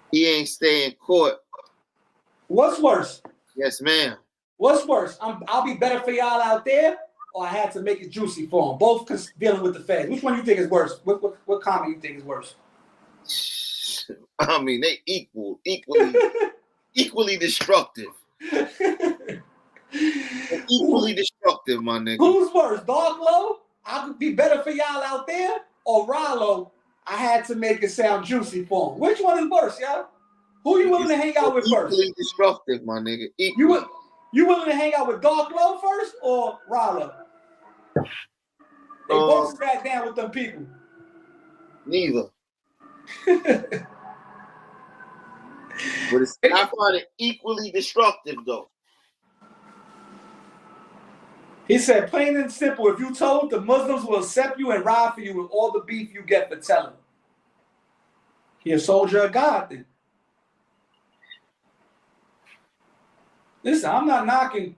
Speaker 2: He ain't stay in court.
Speaker 1: What's worse?
Speaker 2: Yes, ma'am.
Speaker 1: What's worse? I'll be better for y'all out there, or I had to make it juicy for them. Both dealing with the feds. Which one you think is worse? What comment you think is worse?
Speaker 2: I mean, they equally destructive. Equally destructive, my nigga.
Speaker 1: Who's worse, Dog Low? I could be better for y'all out there, or Ralo? I had to make it sound juicy for him. Which one is worse, y'all? Who you willing to hang out with first?
Speaker 2: Equally destructive, my nigga. Equally.
Speaker 1: You willing to hang out with Dog Low first or Ralo? They both sat down with them people.
Speaker 2: Neither. But I find it equally destructive, though.
Speaker 1: He said, plain and simple, if you told, the Muslims will accept you and ride for you with all the beef you get for telling. He a soldier of God, then. Listen, I'm not knocking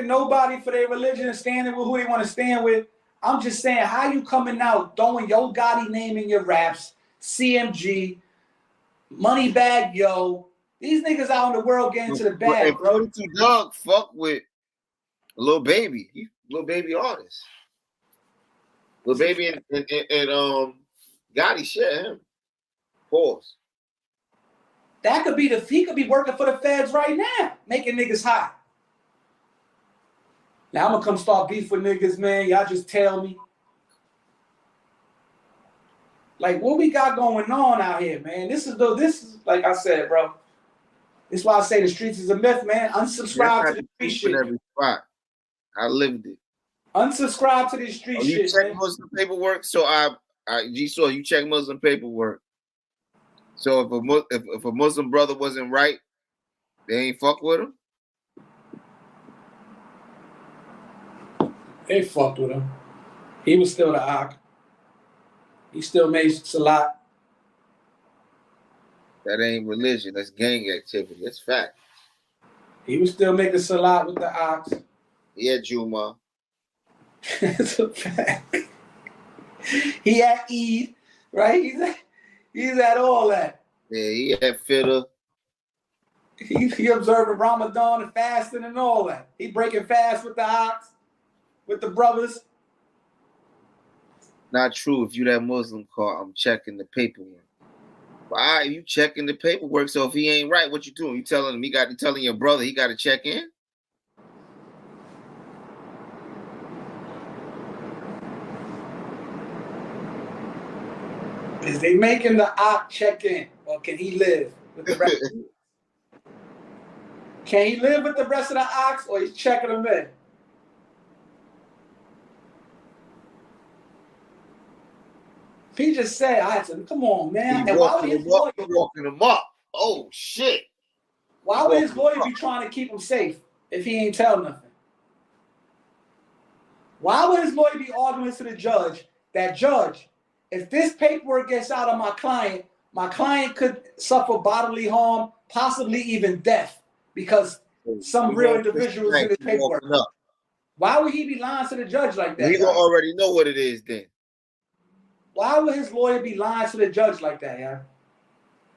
Speaker 1: nobody for their religion and standing with who they want to stand with. I'm just saying, how you coming out throwing Yo Gotti name in your raps, CMG, Moneybag Yo. These niggas out in the world getting to the bag, bro.
Speaker 2: 42 Dugg fuck with Lil Baby. He Lil Baby artist. Lil Baby and Gotti share him. Pause.
Speaker 1: That could be he could be working for the feds right now, making niggas hot. Now I'm gonna come start beef with niggas, man. Y'all just tell me. Like, what we got going on out here, man? This is like I said, bro. This is why I say the streets is a myth, man. Unsubscribe to the street shit.
Speaker 2: Every spot. I lived it.
Speaker 1: Unsubscribe to this street shit.
Speaker 2: You check Muslim paperwork, so you check Muslim paperwork. So if a Muslim brother wasn't right, they ain't fuck with him.
Speaker 1: They fucked with him. He was still the Ak. He still made Salat.
Speaker 2: That ain't religion. That's gang activity. That's fact.
Speaker 1: He was still making Salat with the Ox.
Speaker 2: Yeah, Juma.
Speaker 1: That's a fact. He had Eid, right? He's at all that.
Speaker 2: Yeah, he had fitter.
Speaker 1: He observing Ramadan and fasting and all that. He breaking fast with the Ox, with the brothers.
Speaker 2: Not true. If you that Muslim call, I'm checking the paperwork. Why you checking the paperwork? So if he ain't right, what you doing? You telling him you telling your brother he got to check in?
Speaker 1: Is they making the Ox check in, or can he live with the rest? Can he live with the rest of the Ox, or he's checking them in? He just said, I had to, come on, man.
Speaker 2: He
Speaker 1: And why would
Speaker 2: walking him up. Oh, shit.
Speaker 1: Why would his lawyer be trying to keep him safe if he ain't tell nothing? Why would his lawyer be arguing to the judge that, judge, if this paperwork gets out of my client could suffer bodily harm, possibly even death, because some real individuals in his paperwork. Why would he be lying to the judge like that?
Speaker 2: We gonna already know what it is then.
Speaker 1: Why would his lawyer be lying to the judge like that, yeah?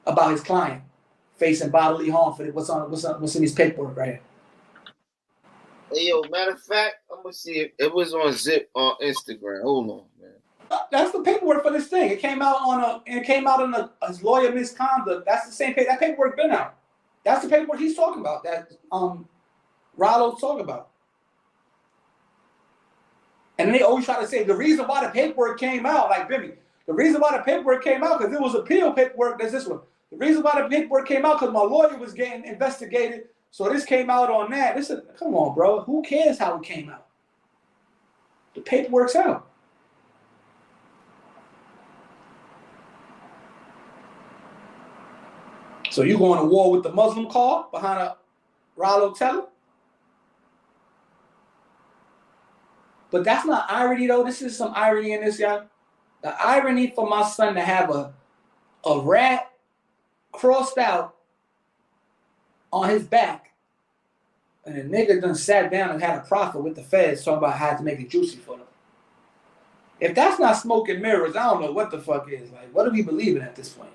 Speaker 1: About his client facing bodily harm for what's in his paperwork right here.
Speaker 2: Hey yo, matter of fact, I'm gonna see if it was on Zip on Instagram. Hold on, man.
Speaker 1: That's the paperwork for this thing. It came out in his lawyer misconduct. That's the same paper. That paperwork been out. That's the paperwork he's talking about. That Ralo's talking about. And they always try to say the reason why the paperwork came out, like Bibby, the reason why the paperwork came out because it was appeal paperwork. That's this one. The reason why the paperwork came out because my lawyer was getting investigated. So this came out on that. Come on, bro. Who cares how it came out? The paperwork's out. So you going to war with the Muslim car behind a Ralo teller? But that's not irony, though. This is some irony in this, y'all. The irony for my son to have a rat crossed out on his back, and a nigga done sat down and had a profit with the feds talking about how to make it juicy for them. If that's not smoke and mirrors, I don't know what the fuck is. Like, what are we believing at this point?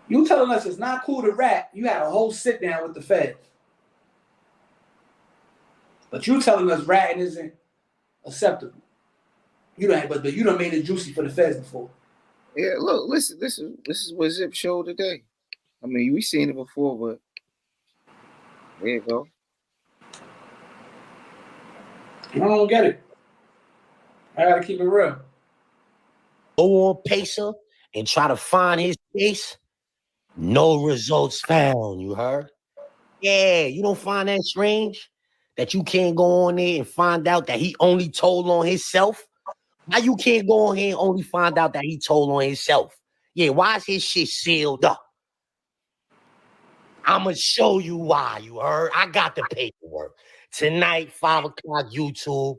Speaker 1: You telling us it's not cool to rat, you had a whole sit down with the feds. But you telling us ratting isn't acceptable. But you done made it juicy for the feds before.
Speaker 2: Yeah, look, listen, this is what Zip showed today. I mean, we seen it before, but there you go.
Speaker 1: I don't get it. I gotta keep it real.
Speaker 5: Go on Pacer and try to find his case. No results found, you heard? Yeah, you don't find that strange? That you can't go on there and find out that he only told on himself? Why you can't go on here and only find out that he told on himself? Yeah, why is his shit sealed up? I'ma show you why, you heard? I got the paperwork. Tonight, 5 o'clock, YouTube.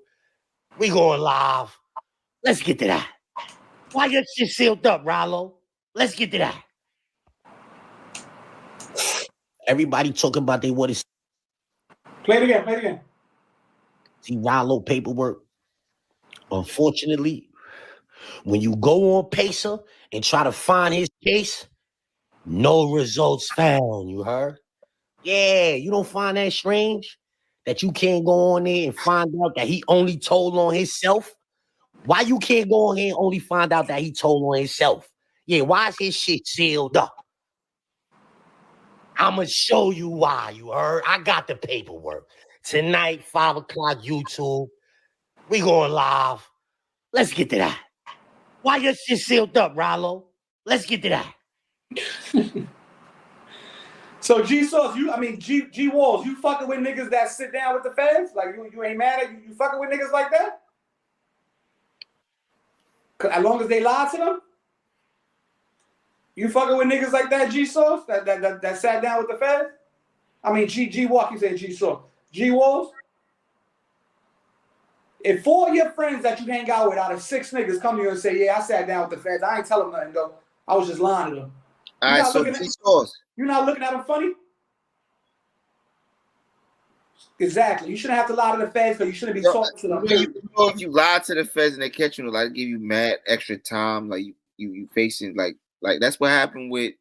Speaker 5: We going live. Let's get to that. Why your shit sealed up, Ralo? Let's get to that. Everybody talking about they what is.
Speaker 1: Play it again.
Speaker 5: See, Ralo paperwork. Unfortunately, when you go on Pacer and try to find his case, no results found, you heard? Yeah, you don't find that strange? That you can't go on there and find out that he only told on himself? Why you can't go on here and only find out that he told on himself? Yeah, why is his shit sealed up? I'ma show you why, you heard? I got the paperwork. Tonight, 5 o'clock, YouTube. We going live. Let's get to that. Why your shit sealed up, Ralo? Let's get to that.
Speaker 1: So G-Sauce, G Walls, you fucking with niggas that sit down with the feds? Like you ain't mad at you fucking with niggas like that? As long as they lie to them? You fucking with niggas like that, G-Sauce? That sat down with the feds? I mean G Walk, you say G-Sauce. G Walls? If 4 of your friends that you hang out with out of 6 niggas come to you and say, yeah, I sat down with the feds, I ain't tell them nothing though. I was just lying to them.
Speaker 2: All right, so G-Sauce.
Speaker 1: You're not looking at them funny? Exactly. You shouldn't have to lie to the feds because you shouldn't be talking to them.
Speaker 2: If you lie to the feds and they catch you, like give you mad extra time, like you facing like that's what happened with.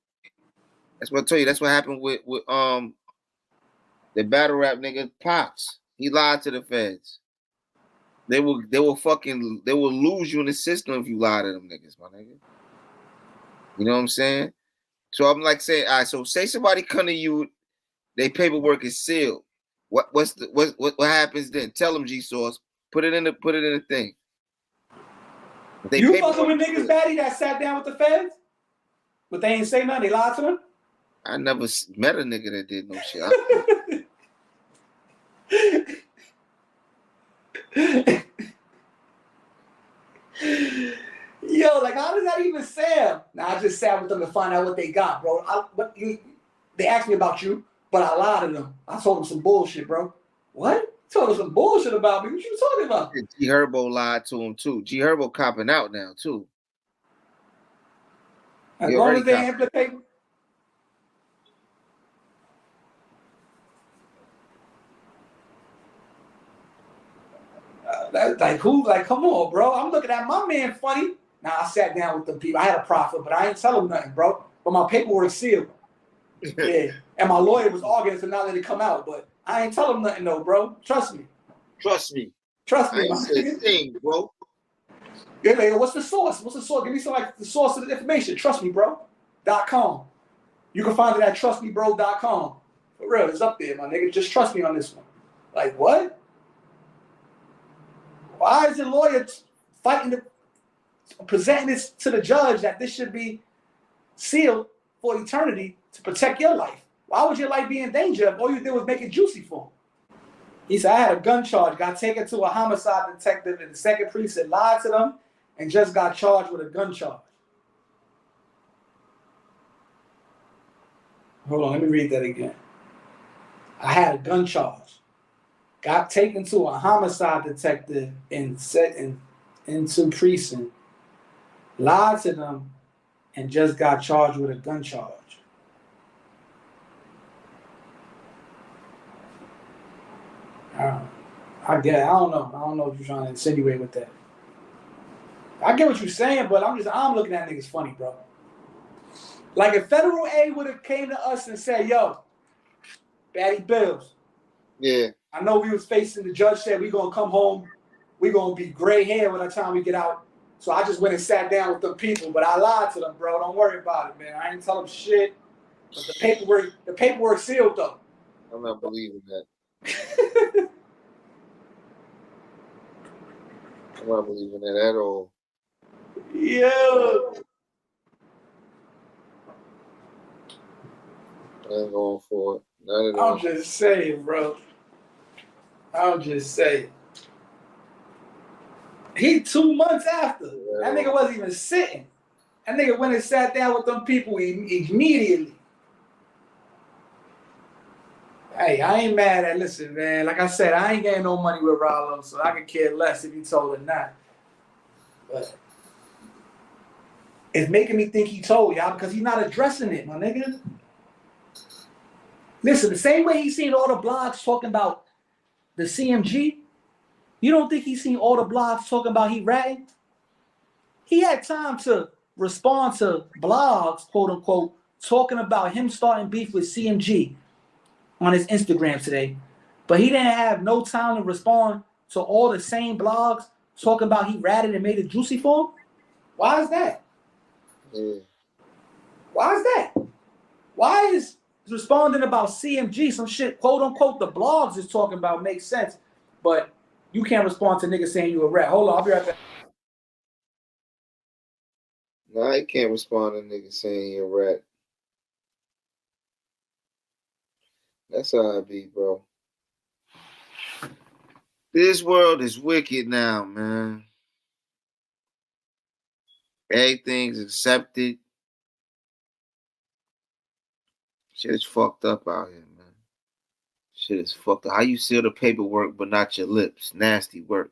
Speaker 2: That's what I told you. That's what happened with the battle rap nigga Pops. He lied to the feds. They will lose you in the system if you lie to them niggas, my nigga. You know what I'm saying? So I'm like saying, all right, so say somebody come to you, their paperwork is sealed. What happens then? Tell them G-Sauce. Put it in the thing.
Speaker 1: You fucking with niggas, Batty, that sat down with the feds? But they ain't say nothing, they lied to them?
Speaker 2: I never met a nigga that did no shit.
Speaker 1: Yo, like, how does that even sound? Nah, I just sat with them to find out what they got, bro. They asked me about you, but I lied to them. I told them some bullshit, bro. What? You told them some bullshit about me. What you talking about?
Speaker 2: G Herbo lied to him too. G Herbo copping out now too.
Speaker 1: As long as they implicate. Like who? Like, come on, bro. I'm looking at my man funny. Now I sat down with them people. I had a profit, but I ain't tell them nothing, bro. But my paperwork sealed. Yeah. And my lawyer was arguing to not let it come out, but I ain't tell them nothing though, bro. Trust me.
Speaker 2: Trust me.
Speaker 1: Trust me,
Speaker 2: I ain't said a thing, bro.
Speaker 1: Yeah, man, what's the source? What's the source? Give me some like the source of the information. Trust me, bro. .com. You can find it at trustmebro.com. For real, it's up there, my nigga. Just trust me on this one. Like what? Why is the lawyer presenting this to the judge that this should be sealed for eternity to protect your life? Why would your life be in danger if all you did was make it juicy for him? He said, I had a gun charge, got taken to a homicide detective in the 2nd precinct, lied to them, and just got charged with a gun charge. Hold on, let me read that again. I had a gun charge, got taken to a homicide detective in 2nd precinct, lied to them, and just got charged with a gun charge. I don't know. I don't know what you're trying to insinuate with that. I get what you're saying, but I'm looking at niggas funny, bro. Like if Federal A would have came to us and said, yo, Batty Billz.
Speaker 2: Yeah.
Speaker 1: I know we was facing, the judge said we gonna come home, we gonna be gray hair by the time we get out. So I just went and sat down with them people, but I lied to them, bro. Don't worry about it, man. I ain't tell them shit. But the paperwork sealed though.
Speaker 2: I'm not believing that. I'm not believing that at all.
Speaker 1: Yeah.
Speaker 2: I ain't going for it. Not at all.
Speaker 1: I'm just saying, bro. I'm just saying. He 2 months after. That nigga wasn't even sitting. That nigga went and sat down with them people immediately. Hey, I ain't mad at, listen, man. Like I said, I ain't getting no money with Ralo, so I could care less if you told or not. But it's making me think he told y'all because he's not addressing it, my nigga. Listen, the same way he's seen all the blogs talking about the CMG, you don't think he's seen all the blogs talking about he ratting? He had time to respond to blogs, quote unquote, talking about him starting beef with CMG on his Instagram today. But he didn't have no time to respond to all the same blogs talking about he ratted and made it juicy for him. Why is that?
Speaker 2: Yeah.
Speaker 1: Why is that? Why is responding about CMG, some shit, quote unquote, the blogs is talking about makes sense, but you can't respond to niggas saying you a rat. Hold on, I'll be right back.
Speaker 2: No, I can't respond to niggas saying you're a rat. That's how I be, bro. This world is wicked now, man. Everything's accepted. Shit is fucked up out here, man. Shit is fucked up. How you seal the paperwork but not your lips? Nasty work.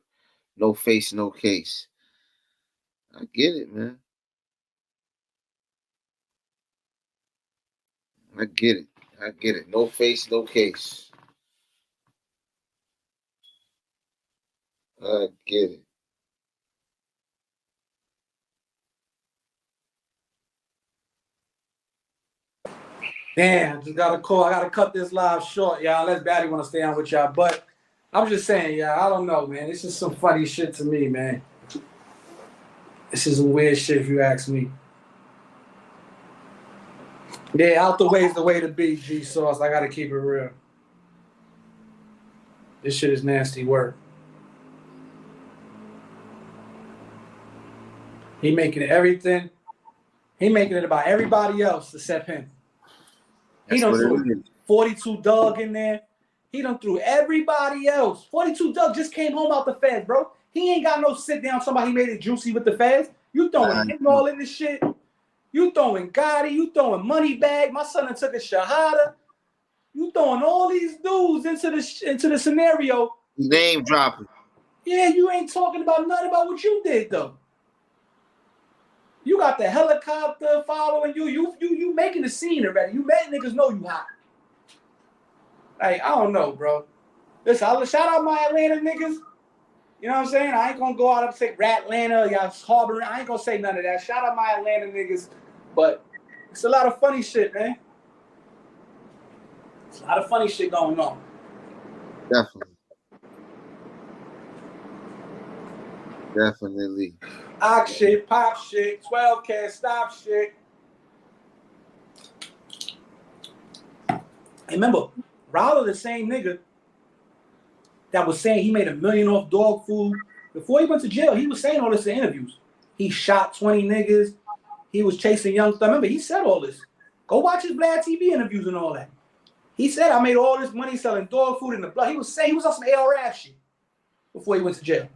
Speaker 2: No face, no case. I get it, man. I get it. I get it. No face, no case. I get it.
Speaker 1: Damn, just got a call. I got to cut this live short, y'all. Unless Batty want to stay on with y'all. But I'm just saying, y'all, I don't know, man. This is some funny shit to me, man. This is some weird shit if you ask me. Yeah, out the way is the way to be, G-Sauce. I got to keep it real. This shit is nasty work. He making everything. He making it about everybody else except him. He done threw 42 Doug in there. He done threw everybody else. 42 Doug just came home out the feds, bro. He ain't got no sit down somebody he made it juicy with the feds. You throwing him all in this shit. You throwing Gotti. You throwing Moneybag. My son took a shahada. You throwing all these dudes into the scenario.
Speaker 2: Name dropping.
Speaker 1: Yeah, you ain't talking about nothing about what you did though. You got the helicopter following you. You making the scene already. You made niggas know you hot. Like, I don't know, bro. Listen, I'll shout out my Atlanta niggas. You know what I'm saying? I ain't gonna go out and say Rat Atlanta, y'all harboring. I ain't gonna say none of that. Shout out my Atlanta niggas. But it's a lot of funny shit, man. It's a lot of funny shit going on.
Speaker 2: Definitely.
Speaker 1: Ox shit, pop shit, 12 can't stop shit. And remember, Ralo, the same nigga that was saying he made $1 million off dog food. Before he went to jail, he was saying all this in interviews. He shot 20 niggas. He was chasing Young Thug. Remember, he said all this. Go watch his Vlad TV interviews and all that. He said, I made all this money selling dog food in the blood. He was saying he was on some ARF shit before he went to jail.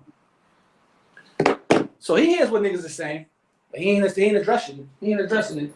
Speaker 1: So he hears what niggas are saying, but he ain't addressing it. He ain't addressing it.